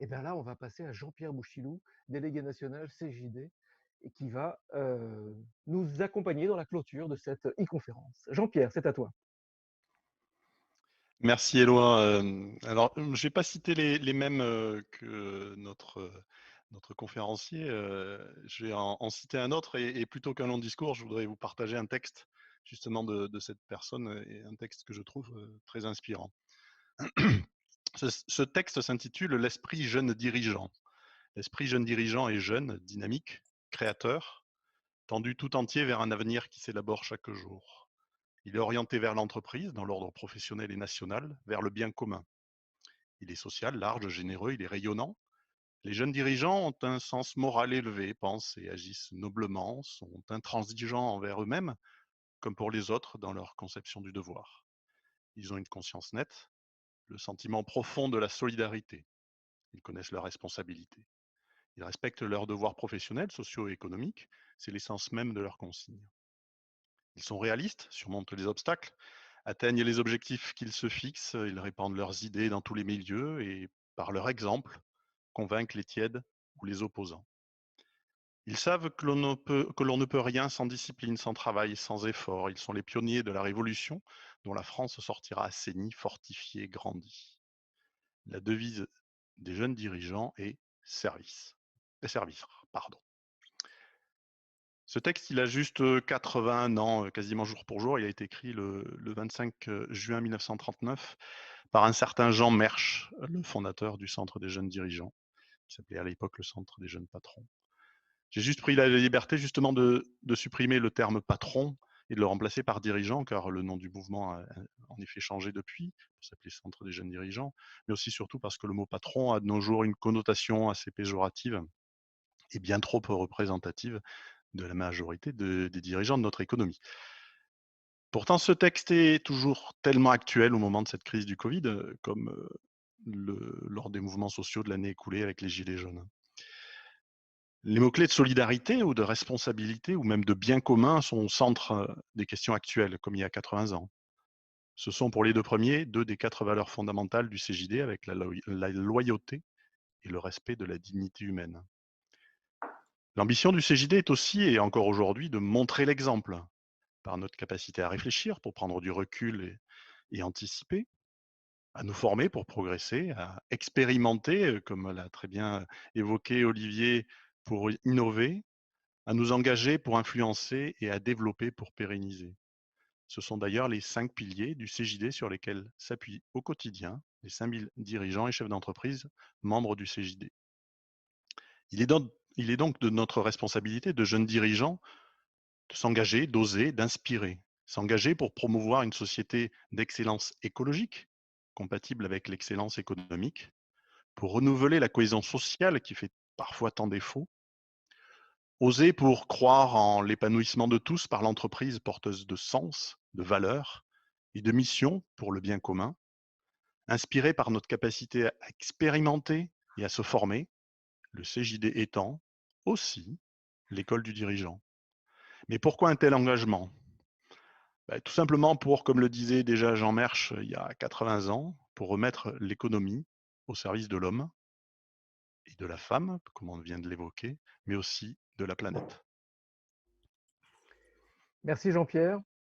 Et bien là, on va passer à Jean-Pierre Bouchilou, délégué national CJD, et qui va nous accompagner dans la clôture de cette e-conférence. Jean-Pierre, c'est à toi. Merci Éloi. Alors, je vais pas citer les mêmes que notre conférencier. Je vais en citer un autre et plutôt qu'un long discours, je voudrais vous partager un texte justement de cette personne et un texte que je trouve très inspirant. Ce texte s'intitule L'esprit jeune dirigeant. L'esprit jeune dirigeant est jeune, dynamique, créateur, tendu tout entier vers un avenir qui s'élabore chaque jour. Il est orienté vers l'entreprise, dans l'ordre professionnel et national, vers le bien commun. Il est social, large, généreux, il est rayonnant. Les jeunes dirigeants ont un sens moral élevé, pensent et agissent noblement, sont intransigeants envers eux-mêmes comme pour les autres dans leur conception du devoir. Ils ont une conscience nette, le sentiment profond de la solidarité. Ils connaissent leurs responsabilités. Ils respectent leurs devoirs professionnels, sociaux et économiques. C'est l'essence même de leurs consignes. Ils sont réalistes, surmontent les obstacles, atteignent les objectifs qu'ils se fixent, ils répandent leurs idées dans tous les milieux et, par leur exemple, convainquent les tièdes ou les opposants. Ils savent que l'on ne peut rien sans discipline, sans travail, sans effort. Ils sont les pionniers de la Révolution dont la France sortira assainie, fortifiée, grandie. La devise des jeunes dirigeants est service. Service, pardon. Ce texte, il a juste 81 ans, quasiment jour pour jour. Il a été écrit le 25 juin 1939 par un certain Jean Mersch, le fondateur du Centre des jeunes dirigeants, qui s'appelait à l'époque le Centre des jeunes patrons. J'ai juste pris la liberté justement de supprimer le terme patron et de le remplacer par dirigeant, car le nom du mouvement a en effet changé depuis, pour s'appeler Centre des jeunes dirigeants, mais aussi surtout parce que le mot patron a de nos jours une connotation assez péjorative et bien trop représentative de la majorité des dirigeants de notre économie. Pourtant, ce texte est toujours tellement actuel au moment de cette crise du Covid, comme lors des mouvements sociaux de l'année écoulée avec les Gilets jaunes. Les mots-clés de solidarité ou de responsabilité ou même de bien commun sont au centre des questions actuelles, comme il y a 80 ans. Ce sont pour les deux premiers deux des quatre valeurs fondamentales du CJD avec la loyauté et le respect de la dignité humaine. L'ambition du CJD est aussi, et encore aujourd'hui, de montrer l'exemple par notre capacité à réfléchir pour prendre du recul et anticiper, à nous former pour progresser, à expérimenter, comme l'a très bien évoqué Olivier, pour innover, à nous engager pour influencer et à développer pour pérenniser. Ce sont d'ailleurs les 5 piliers du CJD sur lesquels s'appuient au quotidien les 5000 dirigeants et chefs d'entreprise membres du CJD. Il est donc de notre responsabilité de jeunes dirigeants de s'engager, d'oser, d'inspirer. S'engager pour promouvoir une société d'excellence écologique, compatible avec l'excellence économique, pour renouveler la cohésion sociale qui fait parfois tant défaut, oser pour croire en l'épanouissement de tous par l'entreprise porteuse de sens, de valeurs et de mission pour le bien commun, inspiré par notre capacité à expérimenter et à se former, le CJD étant aussi l'école du dirigeant. Mais pourquoi un tel engagement? Tout simplement pour, comme le disait déjà Jean Mersch il y a 80 ans, pour remettre l'économie au service de l'homme et de la femme, comme on vient de l'évoquer, mais aussi de la planète. Merci Jean-Pierre.